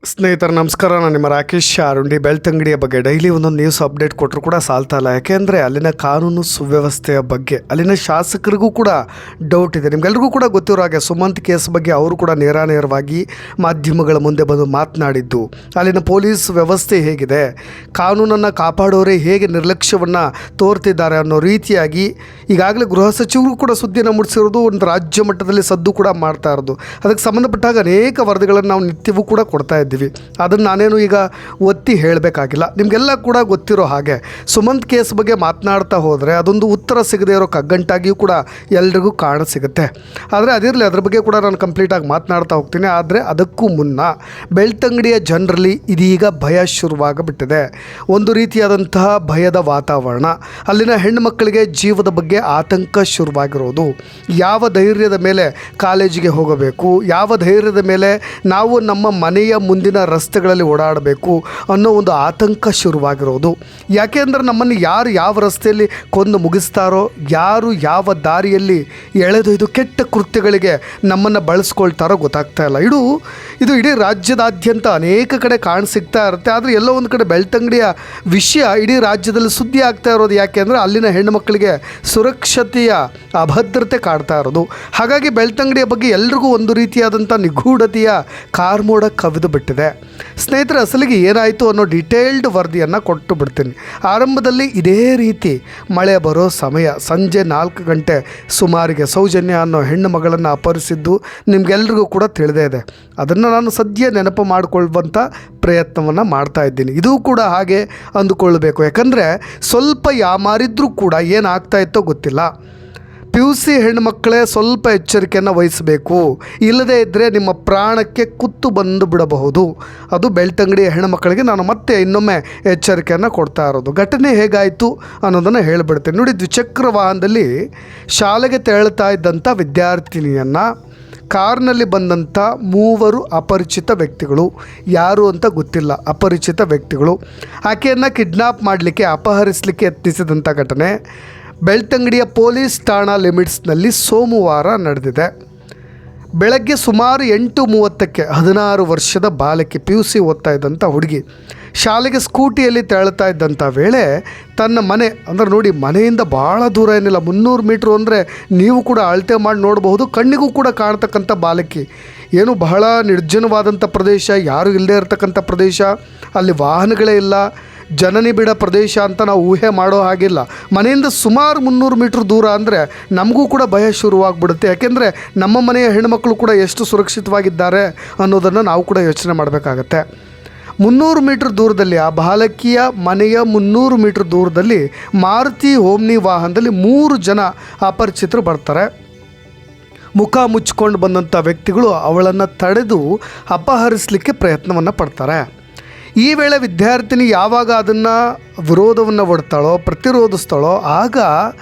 ಸ್ನೇಹಿತರೆ ನಮಸ್ಕಾರ. ನಾನು ನಿಮ್ಮ ರಾಕೇಶ್ ಅರುಂಡಿ. ಬೆಳ್ತಂಗಡಿಯ ಬಗ್ಗೆ ಡೈಲಿ ಒಂದೊಂದು ನ್ಯೂಸ್ ಅಪ್ಡೇಟ್ ಕೊಟ್ಟರು ಕೂಡ ಸಾಲ್ತಾ ಇಲ್ಲ. ಯಾಕೆಂದರೆ ಅಲ್ಲಿನ ಕಾನೂನು ಸುವ್ಯವಸ್ಥೆಯ ಬಗ್ಗೆ ಅಲ್ಲಿನ ಶಾಸಕರಿಗೂ ಕೂಡ ಡೌಟ್ ಇದೆ. ನಿಮಗೆಲ್ರಿಗೂ ಕೂಡ ಗೊತ್ತಿರೋ ಹಾಗೆ ಸುಮಂತ್ ಕೇಸ್ ಬಗ್ಗೆ ಅವರು ಕೂಡ ನೇರವಾಗಿ ಮಾಧ್ಯಮಗಳ ಮುಂದೆ ಬಂದು ಮಾತನಾಡಿದ್ದು, ಅಲ್ಲಿನ ಪೊಲೀಸ್ ವ್ಯವಸ್ಥೆ ಹೇಗಿದೆ, ಕಾನೂನನ್ನು ಕಾಪಾಡೋರೇ ಹೇಗೆ ನಿರ್ಲಕ್ಷ್ಯವನ್ನು ತೋರ್ತಿದ್ದಾರೆ ಅನ್ನೋ ರೀತಿಯಾಗಿ ಈಗಾಗಲೇ ಗೃಹ ಸಚಿವರು ಕೂಡ ಸುದ್ದಿಯನ್ನು ಮೂಡಿಸಿರೋದು, ಒಂದು ರಾಜ್ಯ ಮಟ್ಟದಲ್ಲಿ ಸದ್ದು ಕೂಡ ಮಾಡ್ತಾ ಇರೋದು. ಅದಕ್ಕೆ ಸಂಬಂಧಪಟ್ಟಾಗ ಅನೇಕ ವರದಿಗಳನ್ನು ನಾವು ನಿತ್ಯವೂ ಕೂಡ ಕೊಡ್ತಾ ಇದ್ದೀವಿ. ಅದನ್ನು ನಾನೇನು ಈಗ ಒತ್ತಿ ಹೇಳಬೇಕಾಗಿಲ್ಲ. ನಿಮಗೆಲ್ಲ ಕೂಡ ಗೊತ್ತಿರೋ ಹಾಗೆ ಸುಮಂತ್ ಕೇಸ್ ಬಗ್ಗೆ ಮಾತನಾಡ್ತಾ ಹೋದರೆ ಅದೊಂದು ಉತ್ತರ ಸಿಗದೆ ಇರೋ ಕಗ್ಗಂಟಾಗಿಯೂ ಕೂಡ ಎಲ್ರಿಗೂ ಕಾಣ ಸಿಗುತ್ತೆ. ಆದರೆ ಅದಿರಲಿ, ಅದ್ರ ಬಗ್ಗೆ ಕೂಡ ನಾನು ಕಂಪ್ಲೀಟಾಗಿ ಮಾತನಾಡ್ತಾ ಹೋಗ್ತೀನಿ. ಆದರೆ ಅದಕ್ಕೂ ಮುನ್ನ ಬೆಳ್ತಂಗಡಿಯ ಜನರಲ್ಲಿ ಇದೀಗ ಭಯ ಶುರುವಾಗಬಿಟ್ಟಿದೆ. ಒಂದು ರೀತಿಯಾದಂತಹ ಭಯದ ವಾತಾವರಣ. ಅಲ್ಲಿನ ಹೆಣ್ಣುಮಕ್ಕಳಿಗೆ ಜೀವದ ಬಗ್ಗೆ ಆತಂಕ ಶುರುವಾಗಿರೋದು. ಯಾವ ಧೈರ್ಯದ ಮೇಲೆ ಕಾಲೇಜಿಗೆ ಹೋಗಬೇಕು, ಯಾವ ಧೈರ್ಯದ ಮೇಲೆ ನಾವು ನಮ್ಮ ಮನೆಯ ಮುಂದಿನ ರಸ್ತೆಗಳಲ್ಲಿ ಓಡಾಡಬೇಕು ಅನ್ನೋ ಒಂದು ಆತಂಕ ಶುರುವಾಗಿರೋದು. ಯಾಕೆ ಅಂದರೆ ನಮ್ಮನ್ನು ಯಾರು ಯಾವ ರಸ್ತೆಯಲ್ಲಿ ಕೊಂದು ಮುಗಿಸ್ತಾರೋ, ಯಾರು ಯಾವ ದಾರಿಯಲ್ಲಿ ಎಳೆದೊಯ್ದು ಕೆಟ್ಟ ಕೃತ್ಯಗಳಿಗೆ ನಮ್ಮನ್ನು ಬಳಸ್ಕೊಳ್ತಾರೋ ಗೊತ್ತಾಗ್ತಾ ಇಲ್ಲ. ಇದು ಇಡೀ ರಾಜ್ಯದಾದ್ಯಂತ ಅನೇಕ ಕಡೆ ಕಾಣಸಿಗ್ತಾ ಇರುತ್ತೆ. ಆದರೆ ಎಲ್ಲೋ ಒಂದು ಕಡೆ ಬೆಳ್ತಂಗಡಿಯ ವಿಷಯ ಇಡೀ ರಾಜ್ಯದಲ್ಲಿ ಸುದ್ದಿ ಆಗ್ತಾ ಇರೋದು ಯಾಕೆ ಅಂದರೆ ಅಲ್ಲಿನ ಹೆಣ್ಣುಮಕ್ಕಳಿಗೆ ಸುರಕ್ಷತೆಯ ಅಭದ್ರತೆ ಕಾಡ್ತಾ ಇರೋದು. ಹಾಗಾಗಿ ಬೆಳ್ತಂಗಡಿಯ ಬಗ್ಗೆ ಎಲ್ರಿಗೂ ಒಂದು ರೀತಿಯಾದಂಥ ನಿಗೂಢತೆಯ ಕಾರ್ಮೋಡ ಕವಿದು ಬಿಟ್ಟಿದೆ. ಸ್ನೇಹಿತರೆ, ಅಸಲಿಗೆ ಏನಾಯಿತು ಅನ್ನೋ ಡೀಟೇಲ್ಡ್ ವರದಿಯನ್ನು ಕೊಟ್ಟು ಬಿಡ್ತೀನಿ. ಆರಂಭದಲ್ಲಿ ಇದೇ ರೀತಿ ಮಳೆ ಬರೋ ಸಮಯ ಸಂಜೆ 4 ಗಂಟೆ ಸುಮಾರಿಗೆ ಸೌಜನ್ಯ ಅನ್ನೋ ಹೆಣ್ಣು ಮಗಳನ್ನು ಅಪಹರಿಸಿದ್ದು ನಿಮಗೆಲ್ರಿಗೂ ಕೂಡ ತಿಳಿದೇ ಇದೆ. ಅದನ್ನು ನಾನು ಸದ್ಯ ನೆನಪು ಮಾಡಿಕೊಳ್ಳುವಂಥ ಪ್ರಯತ್ನವನ್ನು ಮಾಡ್ತಾ ಇದ್ದೀನಿ. ಇದು ಕೂಡ ಹಾಗೆ ಅಂದುಕೊಳ್ಬೇಕು. ಯಾಕಂದರೆ ಸ್ವಲ್ಪ ಯಾಮಾರಿದ್ರೂ ಕೂಡ ಏನಾಗ್ತಾ ಇತ್ತೋ ಗೊತ್ತಿಲ್ಲ. PUC ಹೆಣ್ಣುಮಕ್ಕಳೇ ಸ್ವಲ್ಪ ಎಚ್ಚರಿಕೆಯನ್ನು ವಹಿಸಬೇಕು. ಇಲ್ಲದೇ ಇದ್ದರೆ ನಿಮ್ಮ ಪ್ರಾಣಕ್ಕೆ ಕುತ್ತು ಬಂದು ಬಿಡಬಹುದು. ಅದು ಬೆಳ್ತಂಗಡಿ ಹೆಣ್ಣುಮಕ್ಕಳಿಗೆ ನಾನು ಮತ್ತೆ ಇನ್ನೊಮ್ಮೆ ಎಚ್ಚರಿಕೆಯನ್ನು ಕೊಡ್ತಾ ಇರೋದು. ಘಟನೆ ಹೇಗಾಯಿತು ಅನ್ನೋದನ್ನು ಹೇಳಿಬಿಡ್ತೇನೆ. ನೋಡಿ, ದ್ವಿಚಕ್ರ ವಾಹನದಲ್ಲಿ ಶಾಲೆಗೆ ತೆರಳುತ್ತಾ ಇದ್ದಂಥ ವಿದ್ಯಾರ್ಥಿನಿಯನ್ನು ಕಾರ್ನಲ್ಲಿ ಬಂದಂಥ 3 ಅಪರಿಚಿತ ವ್ಯಕ್ತಿಗಳು, ಯಾರು ಅಂತ ಗೊತ್ತಿಲ್ಲ, ಅಪರಿಚಿತ ವ್ಯಕ್ತಿಗಳು ಆಕೆಯನ್ನು ಕಿಡ್ನಾಪ್ ಮಾಡಲಿಕ್ಕೆ, ಅಪಹರಿಸಲಿಕ್ಕೆ ಯತ್ನಿಸಿದಂಥ ಘಟನೆ ಬೆಳ್ತಂಗಡಿಯ ಪೊಲೀಸ್ ಠಾಣಾ ಲಿಮಿಟ್ಸ್ನಲ್ಲಿ ಸೋಮವಾರ ನಡೆದಿದೆ. ಬೆಳಗ್ಗೆ ಸುಮಾರು 8:30ಕ್ಕೆ 16 ವರ್ಷದ ಬಾಲಕಿ PUC ಓದ್ತಾ ಇದ್ದಂಥ ಹುಡುಗಿ ಶಾಲೆಗೆ ಸ್ಕೂಟಿಯಲ್ಲಿ ತೆರಳುತ್ತಾ ಇದ್ದಂಥ ವೇಳೆ ತನ್ನ ಮನೆ ಅಂದರೆ ನೋಡಿ, ಮನೆಯಿಂದ ಭಾಳ ದೂರ ಏನಿಲ್ಲ, 300 ಮೀಟ್ರು ಅಂದರೆ ನೀವು ಕೂಡ ಅಳತೆ ಮಾಡಿ ನೋಡಬಹುದು. ಕಣ್ಣಿಗೂ ಕೂಡ ಕಾಣ್ತಕ್ಕಂಥ ಬಾಲಕಿ. ಏನು ಬಹಳ ನಿರ್ಜನವಾದಂಥ ಪ್ರದೇಶ, ಯಾರೂ ಇಲ್ಲದೆ ಇರತಕ್ಕಂಥ ಪ್ರದೇಶ, ಅಲ್ಲಿ ವಾಹನಗಳೇ ಇಲ್ಲ, ಜನನಿಬಿಡ ಪ್ರದೇಶ ಅಂತ ನಾವು ಊಹೆ ಮಾಡೋ ಹಾಗಿಲ್ಲ. ಮನೆಯಿಂದ ಸುಮಾರು 300 ಮೀಟ್ರ್ ದೂರ ಅಂದರೆ ನಮಗೂ ಕೂಡ ಭಯ ಶುರುವಾಗ್ಬಿಡುತ್ತೆ. ಯಾಕೆಂದರೆ ನಮ್ಮ ಮನೆಯ ಹೆಣ್ಣುಮಕ್ಕಳು ಕೂಡ ಎಷ್ಟು ಸುರಕ್ಷಿತವಾಗಿದ್ದಾರೆ ಅನ್ನೋದನ್ನು ನಾವು ಕೂಡ ಯೋಚನೆ ಮಾಡಬೇಕಾಗತ್ತೆ. 300 ಮೀಟ್ರ್ ದೂರದಲ್ಲಿ, ಆ ಬಾಲಕಿಯ ಮನೆಯ 300 ಮೀಟ್ರ್ ದೂರದಲ್ಲಿ ಮಾರುತಿ ಓಮ್ನಿ ವಾಹನದಲ್ಲಿ 3 ಜನ ಅಪರಿಚಿತರು ಬರ್ತಾರೆ. ಮುಖ ಮುಚ್ಕೊಂಡು ಬಂದಂಥ ವ್ಯಕ್ತಿಗಳು ಅವಳನ್ನು ತಡೆದು ಅಪಹರಿಸಲಿಕ್ಕೆ ಪ್ರಯತ್ನವನ್ನು ಪಡ್ತಾರೆ. ಈ ವೇಳೆ ವಿದ್ಯಾರ್ಥಿನಿ ಯಾವಾಗ ಅದನ್ನು ವಿರೋಧವನ್ನು ಒಡ್ತಾಳೋ, ಪ್ರತಿರೋಧಿಸ್ತಾಳೋ, ಆಗ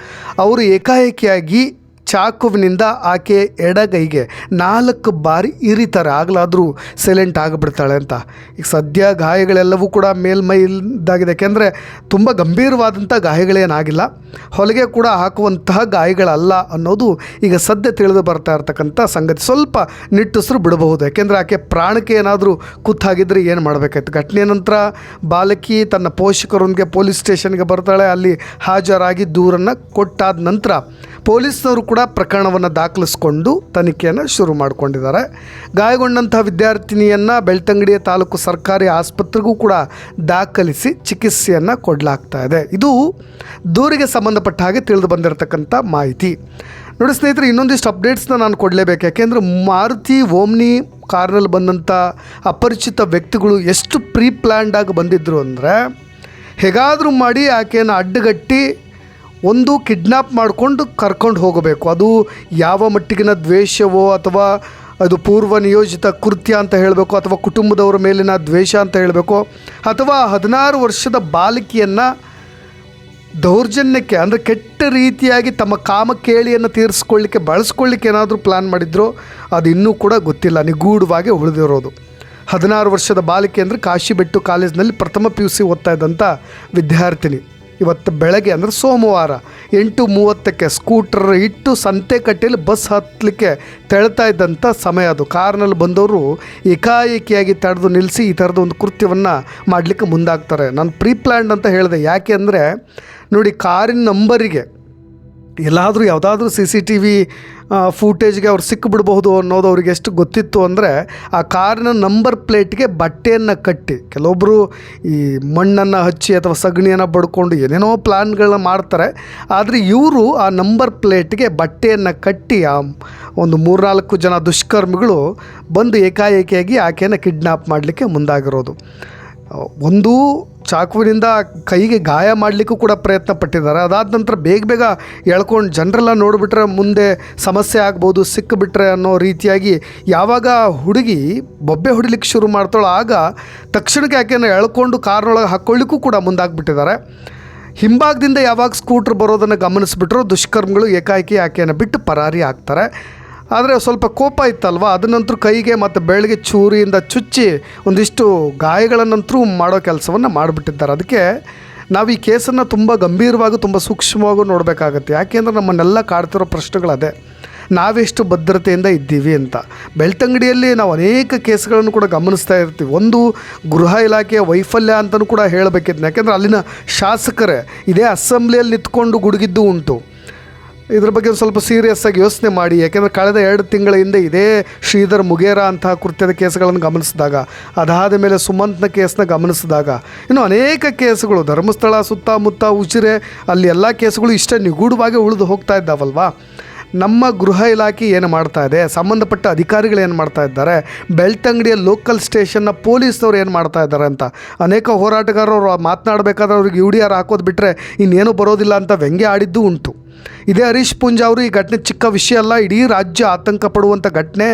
ಅವರು ಏಕಾಏಕಿಯಾಗಿ ಚಾಕುವಿನಿಂದ ಆಕೆ ಎಡಗೈಗೆ 4 ಬಾರಿ ಇರಿತಾರೆ. ಆಗಲಾದರೂ ಸೈಲೆಂಟ್ ಆಗಿಬಿಡ್ತಾಳೆ ಅಂತ. ಈಗ ಸದ್ಯ ಗಾಯಗಳೆಲ್ಲವೂ ಕೂಡ ಮೇಲ್ಮೈದಾಗಿದೆ. ಯಾಕೆಂದರೆ ತುಂಬ ಗಂಭೀರವಾದಂಥ ಗಾಯಗಳೇನಾಗಿಲ್ಲ, ಹೊಲಿಗೆ ಕೂಡ ಹಾಕುವಂತಹ ಗಾಯಗಳಲ್ಲ ಅನ್ನೋದು ಈಗ ಸದ್ಯ ತಿಳಿದು ಬರ್ತಾ ಇರ್ತಕ್ಕಂಥ ಸಂಗತಿ. ಸ್ವಲ್ಪ ನಿಟ್ಟುಸಿರು ಬಿಡಬಹುದು. ಯಾಕೆಂದರೆ ಆಕೆ ಪ್ರಾಣಕ್ಕೆ ಏನಾದರೂ ಕುತ್ತಾಗಿದ್ದರೆ ಏನು ಮಾಡಬೇಕಾಯ್ತು. ಘಟನೆಯ ನಂತರ ಬಾಲಕಿ ತನ್ನ ಪೋಷಕರೊಂದಿಗೆ ಪೊಲೀಸ್ ಸ್ಟೇಷನ್ಗೆ ಬರ್ತಾಳೆ. ಅಲ್ಲಿ ಹಾಜರಾಗಿ ದೂರನ್ನು ಕೊಟ್ಟಾದ ನಂತರ ಪೊಲೀಸ್ನವರು ಕೂಡ ಪ್ರಕರಣವನ್ನು ದಾಖಲಿಸಿಕೊಂಡು ತನಿಖೆಯನ್ನು ಶುರು ಮಾಡಿಕೊಂಡಿದ್ದಾರೆ. ಗಾಯಗೊಂಡಂಥ ವಿದ್ಯಾರ್ಥಿನಿಯನ್ನು ಬೆಳ್ತಂಗಡಿಯ ತಾಲೂಕು ಸರ್ಕಾರಿ ಆಸ್ಪತ್ರೆಗೂ ಕೂಡ ದಾಖಲಿಸಿ ಚಿಕಿತ್ಸೆಯನ್ನು ಕೊಡಲಾಗ್ತಾ ಇದೆ. ಇದು ದೂರಿಗೆ ಸಂಬಂಧಪಟ್ಟ ಹಾಗೆ ತಿಳಿದು ಬಂದಿರತಕ್ಕಂಥ ಮಾಹಿತಿ. ನೋಡಿ ಸ್ನೇಹಿತರೆ, ಇನ್ನೊಂದಿಷ್ಟು ಅಪ್ಡೇಟ್ಸ್ನ ನಾನು ಕೊಡಲೇಬೇಕು. ಯಾಕೆಂದರೆ ಮಾರುತಿ ಓಮ್ನಿ ಕಾರ್ನಲ್ಲಿ ಬಂದಂಥ ಅಪರಿಚಿತ ವ್ಯಕ್ತಿಗಳು ಎಷ್ಟು ಪ್ರೀ ಪ್ಲ್ಯಾಂಡಾಗಿ ಬಂದಿದ್ದರು ಅಂದರೆ, ಹೇಗಾದರೂ ಮಾಡಿ ಆಕೆಯನ್ನು ಅಡ್ಡಗಟ್ಟಿ ಒಂದು ಕಿಡ್ನಾಪ್ ಮಾಡಿಕೊಂಡು ಕರ್ಕೊಂಡು ಹೋಗಬೇಕು. ಅದು ಯಾವ ಮಟ್ಟಿಗಿನ ದ್ವೇಷವೋ ಅಥವಾ ಅದು ಪೂರ್ವ ನಿಯೋಜಿತ ಕೃತ್ಯ ಅಂತ ಹೇಳಬೇಕು, ಅಥವಾ ಕುಟುಂಬದವರ ಮೇಲಿನ ದ್ವೇಷ ಅಂತ ಹೇಳಬೇಕು, ಅಥವಾ 16 ವರ್ಷದ ಬಾಲಕಿಯನ್ನು ದೌರ್ಜನ್ಯಕ್ಕೆ ಅಂದರೆ ಕೆಟ್ಟ ರೀತಿಯಾಗಿ ತಮ್ಮ ಕಾಮಕೇಳಿಯನ್ನು ತೀರಿಸ್ಕೊಳ್ಳಿಕ್ಕೆ ಬಳಸ್ಕೊಳ್ಳಿಕ್ಕೆ ಏನಾದರೂ ಪ್ಲ್ಯಾನ್ ಮಾಡಿದ್ರು, ಅದು ಇನ್ನೂ ಕೂಡ ಗೊತ್ತಿಲ್ಲ, ನಿಗೂಢವಾಗಿ ಉಳಿದಿರೋದು. 16 ವರ್ಷದ ಬಾಲಕಿ ಅಂದರೆ ಕಾಶಿಬೆಟ್ಟು ಕಾಲೇಜಿನಲ್ಲಿ ಪ್ರಥಮ PUC ಓದ್ತಾ ಇದ್ದಂಥ ವಿದ್ಯಾರ್ಥಿನಿ. ಇವತ್ತು ಬೆಳಗ್ಗೆ ಅಂದರೆ ಸೋಮವಾರ 8:30ಕ್ಕೆ ಸ್ಕೂಟರ್ ಇಟ್ಟು ಸಂತೆಕಟ್ಟೆಯಲ್ಲಿ ಬಸ್ ಹತ್ತಲಿಕ್ಕೆ ತೆಳ್ತಾ ಇದ್ದಂಥ ಸಮಯ ಅದು. ಕಾರ್ನಲ್ಲಿ ಬಂದವರು ಏಕಾಏಕಿಯಾಗಿ ತಡೆದು ನಿಲ್ಲಿಸಿ ಈ ಥರದ ಒಂದು ಕೃತ್ಯವನ್ನು ಮಾಡಲಿಕ್ಕೆ ಮುಂದಾಗ್ತಾರೆ. ನಾನು ಪ್ರೀ ಪ್ಲ್ಯಾನ್ಡ್ ಅಂತ ಹೇಳಿದೆ. ಯಾಕೆ ಅಂದರೆ ನೋಡಿ, ಕಾರಿನ ನಂಬರಿಗೆ ಎಲ್ಲಾದರೂ ಯಾವುದಾದ್ರೂ CCTV ಫೂಟೇಜ್ಗೆ ಅವ್ರು ಸಿಕ್ಕಿಬಿಡ್ಬಹುದು ಅನ್ನೋದು ಅವ್ರಿಗೆ ಎಷ್ಟು ಗೊತ್ತಿತ್ತು ಅಂದರೆ, ಆ ಕಾರಿನ ನಂಬರ್ ಪ್ಲೇಟ್ಗೆ ಬಟ್ಟೆಯನ್ನು ಕಟ್ಟಿ, ಕೆಲವೊಬ್ಬರು ಈ ಮಣ್ಣನ್ನು ಹಚ್ಚಿ ಅಥವಾ ಸಗಣಿಯನ್ನು ಬಡ್ಕೊಂಡು ಏನೇನೋ ಪ್ಲ್ಯಾನ್ಗಳನ್ನ ಮಾಡ್ತಾರೆ. ಆದರೆ ಇವರು ಆ ನಂಬರ್ ಪ್ಲೇಟ್ಗೆ ಬಟ್ಟೆಯನ್ನು ಕಟ್ಟಿ ಆ ಒಂದು 3-4 ಜನ ದುಷ್ಕರ್ಮಿಗಳು ಬಂದು ಏಕಾಏಕಿಯಾಗಿ ಆಕೆಯನ್ನು ಕಿಡ್ನ್ಯಾಪ್ ಮಾಡಲಿಕ್ಕೆ ಮುಂದಾಗಿರೋದು. ಒಂದು ಚಾಕುವಿನಿಂದ ಕೈಗೆ ಗಾಯ ಮಾಡಲಿಕ್ಕೂ ಕೂಡ ಪ್ರಯತ್ನ ಪಟ್ಟಿದ್ದಾರೆ. ಅದಾದ ನಂತರ ಬೇಗ ಎಳ್ಕೊಂಡು ಜನರೆಲ್ಲ ನೋಡಿಬಿಟ್ರೆ ಮುಂದೆ ಸಮಸ್ಯೆ ಆಗ್ಬೋದು, ಸಿಕ್ಕಿಬಿಟ್ರೆ ಅನ್ನೋ ರೀತಿಯಾಗಿ ಯಾವಾಗ ಹುಡುಗಿ ಬೊಬ್ಬೆ ಹೊಡಿಲಿಕ್ಕೆ ಶುರು ಮಾಡ್ತಾಳೋ ಆಗ ತಕ್ಷಣಕ್ಕೆ ಆಕೆಯನ್ನು ಎಳ್ಕೊಂಡು ಕಾರ್ನೊಳಗೆ ಹಾಕ್ಕೊಳ್ಳಿಕ್ಕೂ ಕೂಡ ಮುಂದಾಗ್ಬಿಟ್ಟಿದ್ದಾರೆ. ಹಿಂಭಾಗದಿಂದ ಯಾವಾಗ ಸ್ಕೂಟ್ರ್ ಬರೋದನ್ನು ಗಮನಿಸ್ಬಿಟ್ರು ದುಷ್ಕರ್ಮಿಗಳು ಏಕಾಏಕಿ ಆಕೆಯನ್ನು ಬಿಟ್ಟು ಪರಾರಿ ಆಗ್ತಾರೆ. ಆದರೆ ಸ್ವಲ್ಪ ಕೋಪ ಇತ್ತಲ್ವ, ಅದನ್ನಂತರೂ ಕೈಗೆ ಮತ್ತು ಬೆಳಗ್ಗೆ ಚೂರಿಯಿಂದ ಚುಚ್ಚಿ ಒಂದಿಷ್ಟು ಗಾಯಗಳನ್ನಂತರೂ ಮಾಡೋ ಕೆಲಸವನ್ನು ಮಾಡಿಬಿಟ್ಟಿದ್ದಾರೆ. ಅದಕ್ಕೆ ನಾವು ಈ ಕೇಸನ್ನು ತುಂಬ ಗಂಭೀರವಾಗಿ ತುಂಬ ಸೂಕ್ಷ್ಮವಾಗಿ ನೋಡಬೇಕಾಗತ್ತೆ. ಯಾಕೆಂದರೆ ನಮ್ಮನ್ನೆಲ್ಲ ಕಾಡ್ತಿರೋ ಪ್ರಶ್ನೆಗಳದೇ, ನಾವೆಷ್ಟು ಭದ್ರತೆಯಿಂದ ಇದ್ದೀವಿ ಅಂತ. ಬೆಳ್ತಂಗಡಿಯಲ್ಲಿ ನಾವು ಅನೇಕ ಕೇಸ್ಗಳನ್ನು ಕೂಡ ಗಮನಿಸ್ತಾ ಇರ್ತೀವಿ. ಒಂದು ಗೃಹ ಇಲಾಖೆಯ ವೈಫಲ್ಯ ಅಂತಲೂ ಕೂಡ ಹೇಳಬೇಕಿದ್ನ. ಯಾಕೆಂದರೆ ಅಲ್ಲಿನ ಶಾಸಕರೇ ಇದೇ ಅಸೆಂಬ್ಲಿಯಲ್ಲಿ ನಿಂತ್ಕೊಂಡು ಗುಡುಗಿದ್ದು ಉಂಟು. ಇದ್ರ ಬಗ್ಗೆ ಸ್ವಲ್ಪ ಸೀರಿಯಸ್ಸಾಗಿ ಯೋಚನೆ ಮಾಡಿ. ಯಾಕೆಂದರೆ ಕಳೆದ 2 ತಿಂಗಳ ಹಿಂದೆ ಇದೇ ಶ್ರೀಧರ್ ಮುಗೇರಾ ಅಂತಹ ಕೃತ್ಯದ ಕೇಸ್ಗಳನ್ನು ಗಮನಿಸಿದಾಗ, ಅದಾದ ಮೇಲೆ ಸುಮಂತ್ನ ಕೇಸ್ನ ಗಮನಿಸಿದಾಗ, ಇನ್ನು ಅನೇಕ ಕೇಸುಗಳು ಧರ್ಮಸ್ಥಳ ಸುತ್ತಮುತ್ತ ಉಜಿರೆ ಅಲ್ಲಿ ಎಲ್ಲ ಕೇಸುಗಳು ಇಷ್ಟೇ ನಿಗೂಢವಾಗಿ ಉಳಿದು ಹೋಗ್ತಾ ಇದ್ದಾವಲ್ವಾ. ನಮ್ಮ ಗೃಹ ಇಲಾಖೆ ಏನು ಮಾಡ್ತಾ ಇದೆ, ಸಂಬಂಧಪಟ್ಟ ಅಧಿಕಾರಿಗಳು ಏನು ಮಾಡ್ತಾ ಇದ್ದಾರೆ, ಬೆಳ್ತಂಗಡಿಯ ಲೋಕಲ್ ಸ್ಟೇಷನ್ನ ಪೊಲೀಸ್ನವ್ರು ಏನು ಮಾಡ್ತಾ ಇದ್ದಾರೆ ಅಂತ ಅನೇಕ ಹೋರಾಟಗಾರರು ಮಾತನಾಡಬೇಕಾದ್ರೆ ಅವ್ರಿಗೆ UDR ಹಾಕೋದು ಬಿಟ್ಟರೆ ಇನ್ನೇನು ಬರೋದಿಲ್ಲ ಅಂತ ವ್ಯಂಗ್ಯ ಆಡಿದ್ದು ಉಂಟು. ಇದೇ ಹರೀಶ್ ಪುಂಜ ಅವರು ಈ ಘಟನೆ ಚಿಕ್ಕ ವಿಷಯ ಅಲ್ಲ, ಇಡೀ ರಾಜ್ಯ ಆತಂಕ ಪಡುವಂಥ ಘಟನೆ.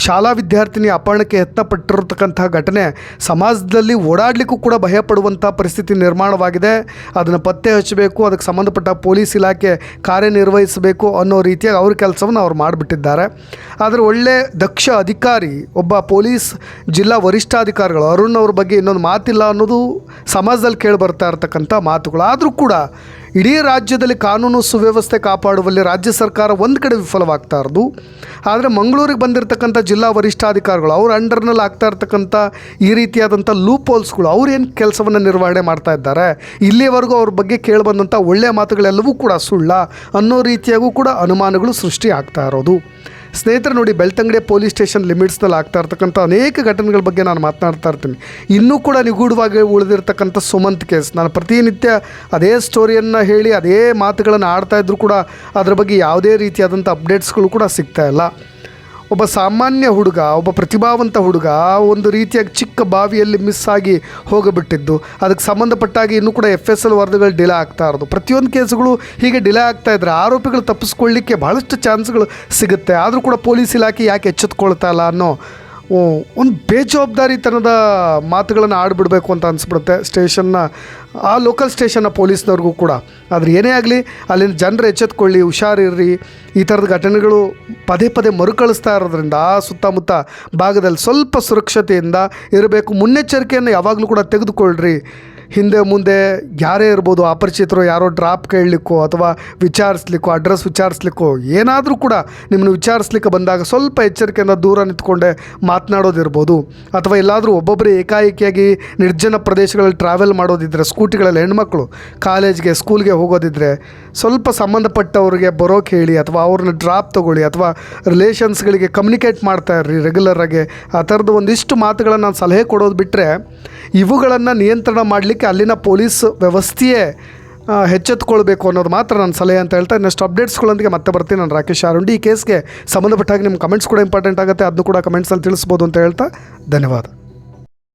ಶಾಲಾ ವಿದ್ಯಾರ್ಥಿನಿ ಅಪಹರಣಕ್ಕೆ ಯತ್ನಪಟ್ಟಿರತಕ್ಕಂಥ ಘಟನೆ ಸಮಾಜದಲ್ಲಿ ಓಡಾಡಲಿಕ್ಕೂ ಕೂಡ ಭಯಪಡುವಂಥ ಪರಿಸ್ಥಿತಿ ನಿರ್ಮಾಣವಾಗಿದೆ. ಅದನ್ನು ಪತ್ತೆ ಹಚ್ಚಬೇಕು, ಅದಕ್ಕೆ ಸಂಬಂಧಪಟ್ಟ ಪೊಲೀಸ್ ಇಲಾಖೆ ಕಾರ್ಯನಿರ್ವಹಿಸಬೇಕು ಅನ್ನೋ ರೀತಿಯಾಗಿ ಅವ್ರ ಕೆಲಸವನ್ನು ಅವ್ರು ಮಾಡಿಬಿಟ್ಟಿದ್ದಾರೆ. ಆದರೆ ಒಳ್ಳೆ ದಕ್ಷ ಅಧಿಕಾರಿ, ಒಬ್ಬ ಪೊಲೀಸ್ ಜಿಲ್ಲಾ ವರಿಷ್ಠಾಧಿಕಾರಿಗಳು ಅರುಣ್ ಅವ್ರ ಬಗ್ಗೆ ಇನ್ನೊಂದು ಮಾತಿಲ್ಲ ಅನ್ನೋದು ಸಮಾಜದಲ್ಲಿ ಕೇಳಿ ಬರ್ತಾ ಇರ್ತಕ್ಕಂಥ ಮಾತುಗಳು. ಆದರೂ ಕೂಡ ಇಡೀ ರಾಜ್ಯದಲ್ಲಿ ಕಾನೂನು ಸುವ್ಯವಸ್ಥೆ ಕಾಪಾಡುವಲ್ಲಿ ರಾಜ್ಯ ಸರ್ಕಾರ ಒಂದು ಕಡೆ ವಿಫಲವಾಗ್ತಾ ಇರೋದು. ಆದರೆ ಮಂಗಳೂರಿಗೆ ಬಂದಿರತಕ್ಕಂಥ ಜಿಲ್ಲಾ ವರಿಷ್ಠಾಧಿಕಾರಿಗಳು ಅವ್ರ ಅಂಡರ್ನಲ್ಲಿ ಆಗ್ತಾ ಇರ್ತಕ್ಕಂಥ ಈ ರೀತಿಯಾದಂಥ ಲೂಪ್ ಹೋಲ್ಸ್ಗಳು ಅವ್ರು ಏನು ಕೆಲಸವನ್ನು ನಿರ್ವಹಣೆ ಮಾಡ್ತಾ ಇದ್ದಾರೆ, ಇಲ್ಲಿಯವರೆಗೂ ಅವ್ರ ಬಗ್ಗೆ ಕೇಳಿಬಂದಂಥ ಒಳ್ಳೆಯ ಮಾತುಗಳೆಲ್ಲವೂ ಕೂಡ ಸುಳ್ಳ ಅನ್ನೋ ರೀತಿಯಾಗೂ ಕೂಡ ಅನುಮಾನಗಳು ಸೃಷ್ಟಿ ಆಗ್ತಾ ಇರೋದು. ಸ್ನೇಹಿತರೆ ನೋಡಿ, ಬೆಳ್ತಂಗಡಿ ಪೊಲೀಸ್ ಸ್ಟೇಷನ್ ಲಿಮಿಟ್ಸ್ನಲ್ಲಿ ಆಗ್ತಾ ಇರ್ತಕ್ಕಂಥ ಅನೇಕ ಘಟನೆಗಳ ಬಗ್ಗೆ ನಾನು ಮಾತನಾಡ್ತಾ ಇರ್ತೀನಿ. ಇನ್ನೂ ಕೂಡ ನಿಗೂಢವಾಗಿ ಉಳಿದಿರ್ತಕ್ಕಂಥ ಸುಮಂತ್ ಕೇಸ್, ನಾನು ಪ್ರತಿನಿತ್ಯ ಅದೇ ಸ್ಟೋರಿಯನ್ನು ಹೇಳಿ ಅದೇ ಮಾತುಗಳನ್ನು ಆಡ್ತಾ ಇದ್ದರೂ ಕೂಡ ಅದರ ಬಗ್ಗೆ ಯಾವುದೇ ರೀತಿಯಾದಂಥ ಅಪ್ಡೇಟ್ಸ್ಗಳು ಕೂಡ ಸಿಗ್ತಾ ಇಲ್ಲ. ಒಬ್ಬ ಸಾಮಾನ್ಯ ಹುಡುಗ, ಒಬ್ಬ ಪ್ರತಿಭಾವಂತ ಹುಡುಗ ಒಂದು ರೀತಿಯಾಗಿ ಚಿಕ್ಕ ಬಾವಿಯಲ್ಲಿ ಮಿಸ್ ಆಗಿ ಹೋಗಿಬಿಟ್ಟಿದ್ದು, ಅದಕ್ಕೆ ಸಂಬಂಧಪಟ್ಟಾಗಿ ಇನ್ನೂ ಕೂಡ FSL ವರದಿಗಳು ಡಿಲೇ ಆಗ್ತಾ ಇರೋದು. ಪ್ರತಿಯೊಂದು ಕೇಸುಗಳು ಹೀಗೆ ಡಿಲೇ ಆಗ್ತಾ ಇದ್ದರೆ ಆರೋಪಿಗಳು ತಪ್ಪಿಸ್ಕೊಳ್ಳಿಕ್ಕೆ ಭಾಳಷ್ಟು ಚಾನ್ಸ್ಗಳು ಸಿಗುತ್ತೆ. ಆದರೂ ಕೂಡ ಪೊಲೀಸ್ ಇಲಾಖೆ ಯಾಕೆ ಎಚ್ಚೆತ್ಕೊಳ್ತಾ ಇಲ್ಲ ಅನ್ನೋ ಒಂದು ಬೇಜವಾಬ್ದಾರಿತನದ ಮಾತುಗಳನ್ನು ಆಡಿಬಿಡಬೇಕು ಅಂತ ಅನಿಸ್ಬಿಡುತ್ತೆ ಸ್ಟೇಷನ್ನ, ಆ ಲೋಕಲ್ ಸ್ಟೇಷನ್ನ ಪೊಲೀಸ್ನವ್ರಿಗೂ ಕೂಡ. ಆದರೆ ಏನೇ ಆಗಲಿ ಅಲ್ಲಿನ ಜನರು ಎಚ್ಚೆತ್ಕೊಳ್ಳಿ, ಹುಷಾರಿರ್ರಿ. ಈ ಥರದ ಘಟನೆಗಳು ಪದೇ ಮರುಕಳಿಸ್ತಾ ಇರೋದ್ರಿಂದ ಆ ಸುತ್ತಮುತ್ತ ಭಾಗದಲ್ಲಿ ಸ್ವಲ್ಪ ಸುರಕ್ಷತೆಯಿಂದ ಇರಬೇಕು. ಮುನ್ನೆಚ್ಚರಿಕೆಯನ್ನು ಯಾವಾಗಲೂ ಕೂಡ ತೆಗೆದುಕೊಳ್ಳ್ರಿ. ಹಿಂದೆ ಮುಂದೆ ಯಾರೇ ಇರ್ಬೋದು, ಅಪರಿಚಿತರು ಯಾರೋ ಡ್ರಾಪ್ ಕೇಳಲಿಕ್ಕೋ ಅಥವಾ ವಿಚಾರಿಸ್ಲಿಕ್ಕೋ, ಅಡ್ರೆಸ್ ವಿಚಾರಿಸ್ಲಿಕ್ಕೋ, ಏನಾದರೂ ಕೂಡ ನಿಮ್ಮನ್ನು ವಿಚಾರಿಸ್ಲಿಕ್ಕೆ ಬಂದಾಗ ಸ್ವಲ್ಪ ಎಚ್ಚರಿಕೆಯಿಂದ ದೂರ ನಿಂತ್ಕೊಂಡೆ ಮಾತನಾಡೋದಿರ್ಬೋದು. ಅಥವಾ ಎಲ್ಲಾದರೂ ಒಬ್ಬೊಬ್ಬರೇ ಏಕಾಏಕಿಯಾಗಿ ನಿರ್ಜನ ಪ್ರದೇಶಗಳಲ್ಲಿ ಟ್ರಾವೆಲ್ ಮಾಡೋದಿದ್ದರೆ, ಸ್ಕೂಟಿಗಳಲ್ಲಿ ಹೆಣ್ಮಕ್ಳು ಕಾಲೇಜ್ಗೆ ಸ್ಕೂಲ್ಗೆ ಹೋಗೋದಿದ್ದರೆ ಸ್ವಲ್ಪ ಸಂಬಂಧಪಟ್ಟವ್ರಿಗೆ ಬರೋಕ್ಕೆ ಹೇಳಿ, ಅಥವಾ ಅವ್ರನ್ನ ಡ್ರಾಪ್ ತೊಗೊಳ್ಳಿ, ಅಥವಾ ರಿಲೇಷನ್ಸ್ಗಳಿಗೆ ಕಮ್ಯುನಿಕೇಟ್ ಮಾಡ್ತಾ ಇರ್ರಿ ರೆಗ್ಯುಲರಾಗಿ. ಆ ಥರದ್ದು ಒಂದಿಷ್ಟು ಮಾತುಗಳನ್ನು ನಾನು ಸಲಹೆ ಕೊಡೋದು ಬಿಟ್ಟರೆ ಇವುಗಳನ್ನು ನಿಯಂತ್ರಣ ಮಾಡಲಿಕ್ಕೆ ಅಲ್ಲಿನ ಪೊಲೀಸ್ ವ್ಯವಸ್ಥೆಯೇ ಎಚ್ಚೆತ್ತುಕೊಳ್ಬೇಕು ಅನ್ನೋದು ಮಾತ್ರ ನನ್ನ ಸಲಹೆ ಅಂತ ಹೇಳ್ತಾ, ಇನ್ನಷ್ಟು ಅಪ್ಡೇಟ್ಸ್ಗಳೊಂದಿಗೆ ಮತ್ತೆ ಬರ್ತೀನಿ. ನಾನು ರಾಕೇಶ್ ಆರುಂಡಿ. ಈ ಕೇಸ್ಗೆ ಸಂಬಂಧಪಟ್ಟಾಗಿ ನಿಮ್ಮ ಕಮೆಂಟ್ಸ್ ಕೂಡ ಇಂಪಾರ್ಟೆಂಟ್ ಆಗುತ್ತೆ, ಅದನ್ನು ಕೂಡ ಕಮೆಂಟ್ಸಲ್ಲಿ ತಿಳಿಸ್ಬೋದು ಅಂತ ಹೇಳ್ತಾ ಧನ್ಯವಾದ.